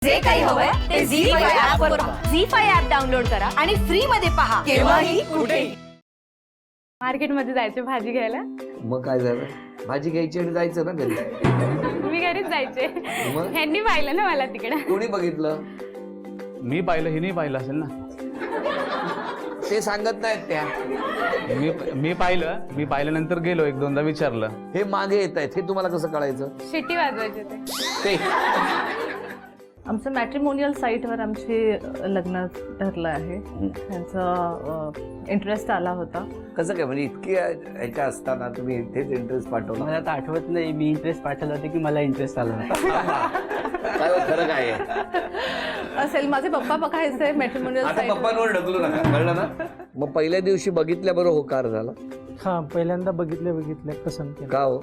जे काही हवंय ते झी5 ऍप वर पहा. झी5 ऍप डाउनलोड करा आणि फ्री मध्ये पहा केव्हाही कुठेही. मार्केट मध्ये जायचे भाजी घ्यायला. मग काय झालं, भाजी घ्यायची आणि जायचं ना घरी. मी घरीच जायचे. मग? ह्यांनी पाहिलं ना मला तिकडे. कोणी बघितलं? मी पाहिलं, हिने पाहिलं असेल ना. ते सांगत नाहीत त्या. मी पाहिल्यानंतर गेलो, एक दोनदा विचारलं. हे मागे येत आहेत, हे तुम्हाला कसं कळायचं? शिट्टी वाजवायचे ते. आमचं मॅट्रिमोनियल साईटवर आमची लग्न ठरलं आहे. त्यांचा इंटरेस्ट आला होता. कसं काय, म्हणजे इतकी ह्याच्या असताना तुम्ही इथेच इंटरेस्ट पाठवला? मला आता आठवत नाही मी इंटरेस्ट पाठवला होता की मला इंटरेस्ट आला होता. काय खरं काय आहे? असेल, माझे पप्पा बघायचे मॅट्रिमोनियल आता साईट. पप्पांवर ढकलू नका, कळलं ना? मग पहिल्या दिवशी बघितल्याबरोबर होकार झाला हा, पहिल्यांदा बघितले पसंत केलं. का हो?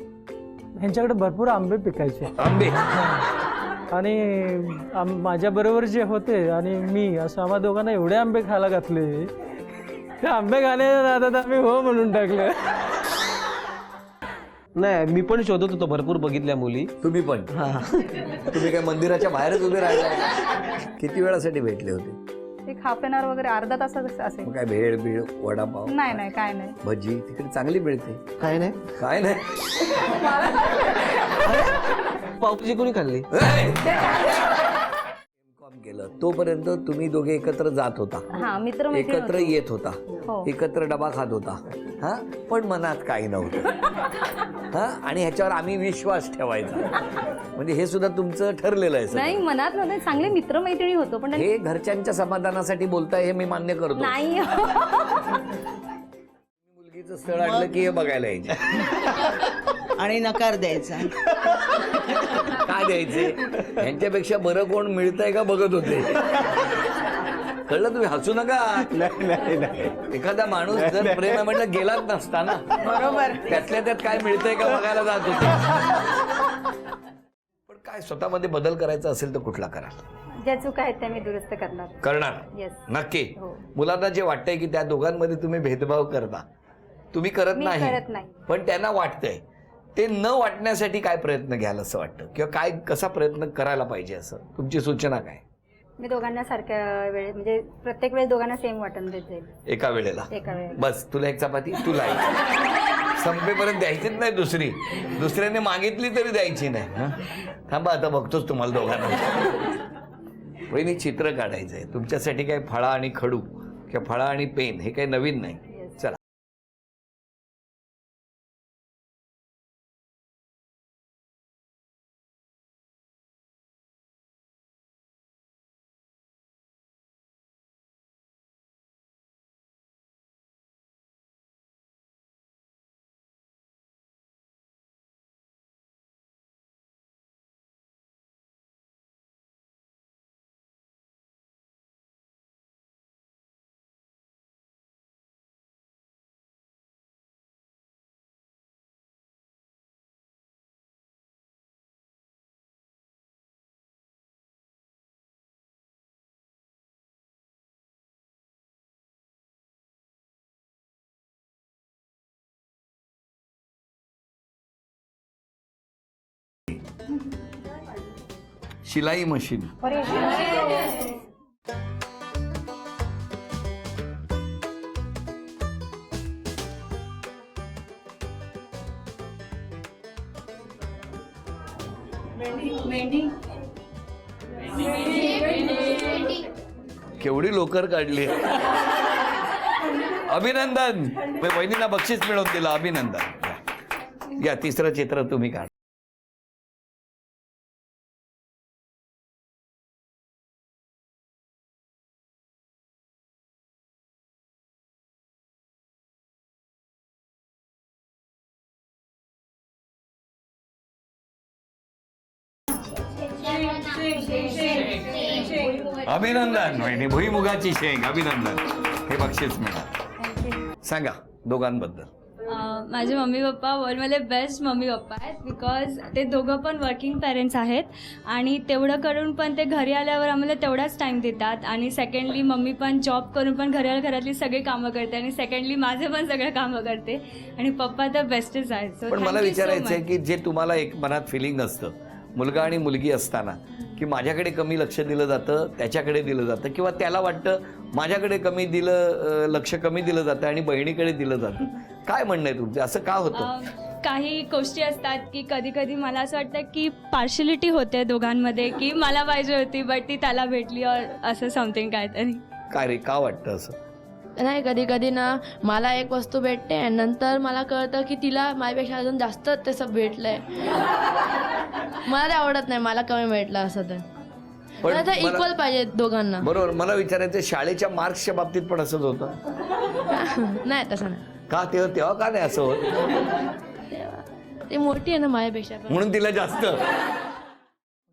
ह्यांच्याकडे भरपूर आंबे पिकायचे आंबे. आणि माझ्या बरोबर जे होते आणि मी असं आम्हा दोघांना एवढे आंबे खायला घातले, ते आंबे खाण्याच्या नादात आम्ही हो म्हणून टाकलं. नाही, मी पण शोधत होतो, भरपूर बघितल्या मुली. तुम्ही पण? तुम्ही काय मंदिराच्या बाहेरच उभे राहिले? किती वेळासाठी भेटले होते? एक हाफ एन आवर वगैरे, अर्धा तास असेल. मग काय भेळ बीळ वडापाव नाही काय नाही. भजी तिकडे चांगली मिळते? काय नाही, काय नाही. पावभाजी कोणी खाल्ली? कॉम केलं तोपर्यंत तुम्ही दोघे एकत्र जात होता, हा, मित्र एकत्र येत होता, हो. एकत्र डबा खात होता, हा, पण मनात काही नव्हतं. हा, आणि ह्याच्यावर आम्ही विश्वास ठेवायचा. म्हणजे हे सुद्धा तुमचं ठरलेलं आहे सगळं. नाही, मनात नव्हते, चांगले मित्रमैत्रिणी होतो. पण हे घरच्यांच्या समाधानासाठी बोलताय हे मी मान्य करतो. नाही. मुलगीचं स्थळ आणलं की हे बघायला यायचे आणि नकार द्यायचा. काय द्यायचे? ह्यांच्यापेक्षा बरं कोण मिळतंय का बघत होते. कळलं? तुम्ही हसू नका. एखादा माणूस जर प्रेम आहे म्हटलं गेलाच नसता ना. बरोबर. त्यातल्या त्यात काय मिळतंय का बघायला जात होते. पण काय स्वतःमध्ये बदल करायचा असेल तर कुठला करा? ज्या चुका आहेत त्या मी दुरुस्त करणार Yes. नक्की. हो. मुलांना जे वाटतंय की त्या दोघांमध्ये तुम्ही भेदभाव करता, तुम्ही करत मी नाही, करत नाही. पण त्यांना वाटतंय. ते न वाटण्यासाठी काय प्रयत्न घ्याल असं वाटतं, किंवा काय कसा प्रयत्न करायला पाहिजे असं तुमची सूचना काय? मी दोघांना सारख्या वेळेत, म्हणजे प्रत्येक वेळेस दोघांना सेम वाटण देत जाईल. एका वेळेला एका वेळेला. बस, तुला एक चपाती, तुला एक. संपेपर्यंत द्यायचीच नाही दुसऱ्याने मागितली तरी द्यायची नाही. हं? थांबा, आता बघतोच तुम्हाला दोघांना. पहिली चित्र काढायचंय तुमच्यासाठी. काय फळा आणि खडू किंवा फळा आणि पेन हे काही नवीन नाही. चला. शिलाई मशीन. केवढी लोकर काढली. अभिनंदन. वहिनीला बक्षीस मिळवून दिलं. अभिनंदन. या तिसरं चित्र तुम्ही काढा. अभिनंदन वहिनी. भुईमुगाची शेंग. अभिनंदन. हे बक्षीस मिळालं. सांगा दोघांबद्दल. माझे मम्मी पप्पा वर्ल्डमध्ये बेस्ट मम्मी पप्पा आहेत, बिकॉज ते दोघं पण वर्किंग पेरेंट्स आहेत आणि तेवढं करून पण ते घरी आल्यावर आम्हाला तेवढाच टाईम देतात. आणि सेकंडली मम्मी पण जॉब करून पण घरातली सगळी कामं करते आणि सेकंडली माझे पण सगळं कामं करते आणि पप्पा तर बेस्टच आहेत. पण मला विचारायचं आहे की जे तुम्हाला एक मनात फिलिंग असतं मुलगा आणि मुलगी असताना की माझ्याकडे कमी लक्ष दिलं जातं, त्याच्याकडे दिलं जातं, किंवा त्याला वाटतं माझ्याकडे लक्ष कमी दिलं जातं आणि बहिणीकडे दिलं जातं. काय म्हणणं आहे तुमचं, असं का होतं? काही गोष्टी असतात की कधी कधी मला असं वाटतं की पार्शलिटी होते दोघांमध्ये, की मला पाहिजे होती बट ती त्याला भेटली और असं समथिंग काहीतरी. काय रे, का वाटतं असं? नाही, कधी कधी ना मला एक वस्तू भेटते आणि नंतर मला कळतं की तिला माझ्यापेक्षा अजून जास्त तसं भेटलंय. मला ते आवडत नाही, मला कमी भेटलं असं तर. पण मला तर मला- इक्वल पाहिजे दोघांना. बरोबर. मला विचारायचं, शाळेच्या मार्क्सच्या बाबतीत पण असंच होतं नाही तसं नाही. का? तेव्हा का नाही असं होत? ती मोठी आहे ना माझ्यापेक्षा पण. म्हणून तिला जास्त.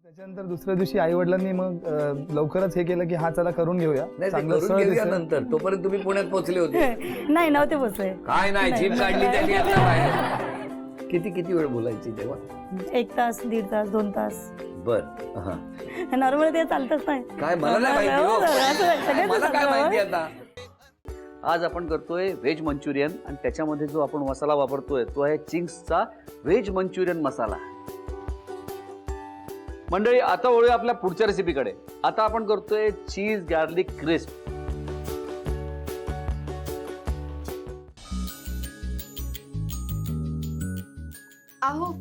त्याच्यानंतर दुसऱ्या दिवशी आई वडिलांनी मग लवकरच हे केलं की हा चला करून घेऊया. नाही, ते चांगलं करून स्थळ घेऊया दिसेल. नंतर. तोपर्यंत तुम्ही पुण्यात पोहोचले होते. नाही नव्हते बसले. काय नाही, जीप काढली त्यांनी आता बाहेर. किती वेळ बोलायची तेव्हा? 1 तास 1.5 तास 2 तास. बर. हा. नॉर्मल ते चालतच नाही. काय मला नाही माहिती हो. मला काय माहिती आता. आज आपण करतोय व्हेज मंचुरियन आणि त्याच्यामध्ये जो आपण मसाला वापरतोय तो आहे चिंग्सचा व्हेज मंचुरियन मसाला. मंडळी, आता वळूया आपल्या पुढच्या रेसिपीकडे. आता आपण करतोय चीज गार्लिक क्रिस्प. आहो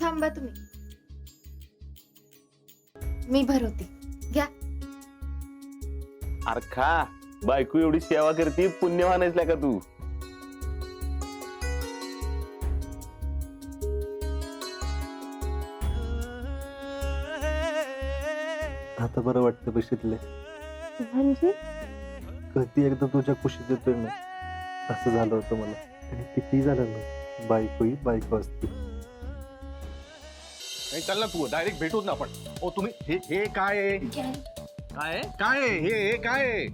थांबा तुम्ही, मी भरवते, घ्या. अरे खा, बायको एवढी सेवा करते, पुण्यवान आहेस का तू? आता बरं वाटतं बशीतले. म्हणजे कधी एकदा तुझ्या कुशीत येतोय ना, असं झालं होतं मला. आणि किती झालं ना, बायको असते. चल ना तू, डायरेक्ट भेटूच ना आपण. ओ तुम्ही हे काय आहे? काय काय हे काय आहे?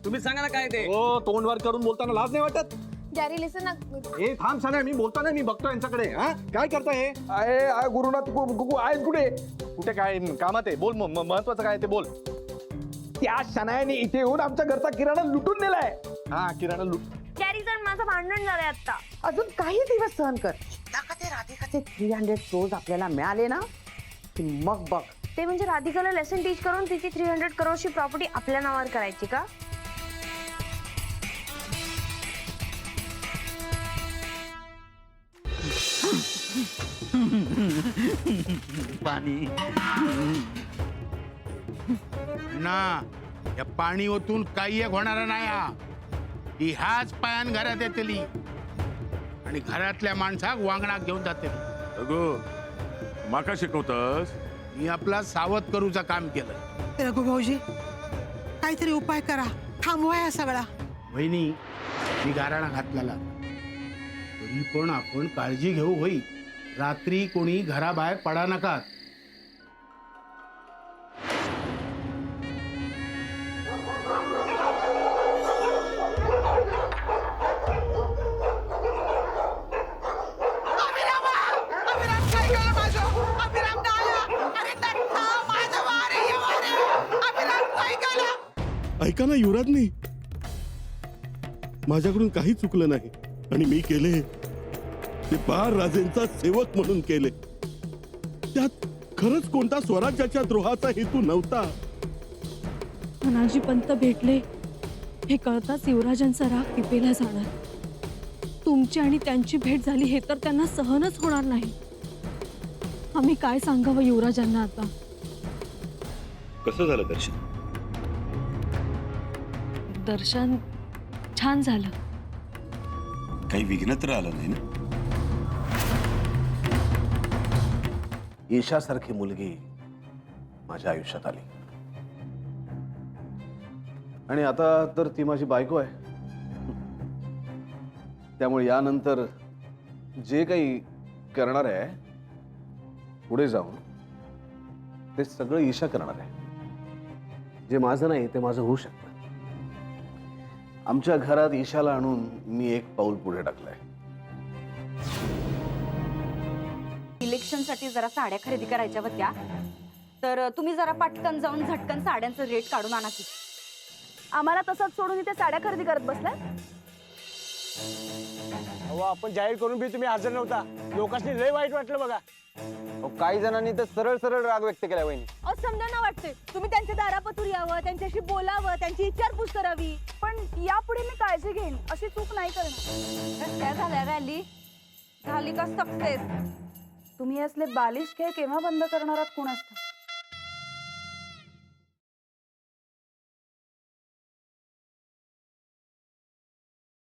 तुम्ही सांगा ना काय ते. ओ तोंड वर करून बोलताना लाज नाही वाटत? गॅरी लिसन ना. हे थांब सांगा, मी बोलताना मी बघतो यांच्याकडे. हा काय करताय? आहे गुरुनाथ आहे कुठे काय कामात आहे? बोल, महत्वाचं काय ते बोल. त्या शनायाने इथे येऊन आमच्या घरचा किराणा लुटून नेलाय. हा किराणा लूट. गॅरी सर माझं भांडण झालंय आता. अजून काही दिवस सहन कर. एकदा ते राधिकाचे 300 रोज आपल्याला मिळाले ना की मग बघ. ते म्हणजे राधिकाला लेसन टीच करून तिची 300 करोडची प्रॉपर्टी आपल्या नावावर करायची का? पाणी ना या पाणी ओतून काही एक होणार नाही. ही ह्याच पायान घरात येतली आणि घरातल्या माणसाक वांगणात घेऊन जाते. अगो माका शिकवतस? मी आपला सावध करूचा काम केलं. रघु भाऊजी काहीतरी उपाय करा, थांबवा या सगळा. वहिनी, मी गाराणा घातलेला, तरी पण आपण काळजी घेऊ. होई, रात्री कोणी घराबाहेर पडा नका. ऐका ना युवराजनी, माझ्याकडून काही चुकलं नाही आणि मी केले ते बाळ राजेंचा सेवक म्हणून केले. त्यात खरंच कोणता स्वराज्याच्या द्रोहाचा हेतू नव्हता. मनाजी पंत भेटले हे कळताच युवराजांचा राग पिपेला जाणार. तुमची आणि त्यांची भेट झाली हे तर त्यांना सहनच होणार नाही. आम्ही काय सांगावं युवराजांना आता? कसं झालं दर्शन? दर्शन छान झालं. काही विघ्न तर आलं नाही ना? ईशासारखी मुलगी माझ्या आयुष्यात आली आणि आता तर ती माझी बायको आहे. त्यामुळे यानंतर जे काही करणार आहे पुढे जाऊन ते सगळं ईशा करणार आहे. जे माझं नाही ते माझं होऊ शकतं. आमच्या घरात ईशाला आणून मी एक पाऊल पुढे टाकलंय. इलेक्शनसाठी जरा साड्या खरेदी करायच्या होत्या, तर तुम्ही जरा पटकन जाऊन झटकन साड्यांचं रेट काढून आणा की. आम्हाला तसंच सोडून इथे साड्या खरेदी करत बसलाय. अहो आपण जाहीर करून बी तुम्ही हजर नव्हता. लोकांनी लय वाईट वाटलं बघा. काही जणांनी तर सरळ सरळ राग व्यक्त केला वहिनी. अहो समजा ना वाटते तुम्ही त्यांच्या दारापतूर यावं, त्यांच्याशी बोलावं, त्यांची विचारपूस करावी. पण यापुढे मी काळजी घेईन, अशी चूक नाही करणार. काय झाल्या रॅली झाली का सक्सेस? तुम्ही असले बालिश खेळ केव्हा बंद करणार आहात कोणास ठाऊक?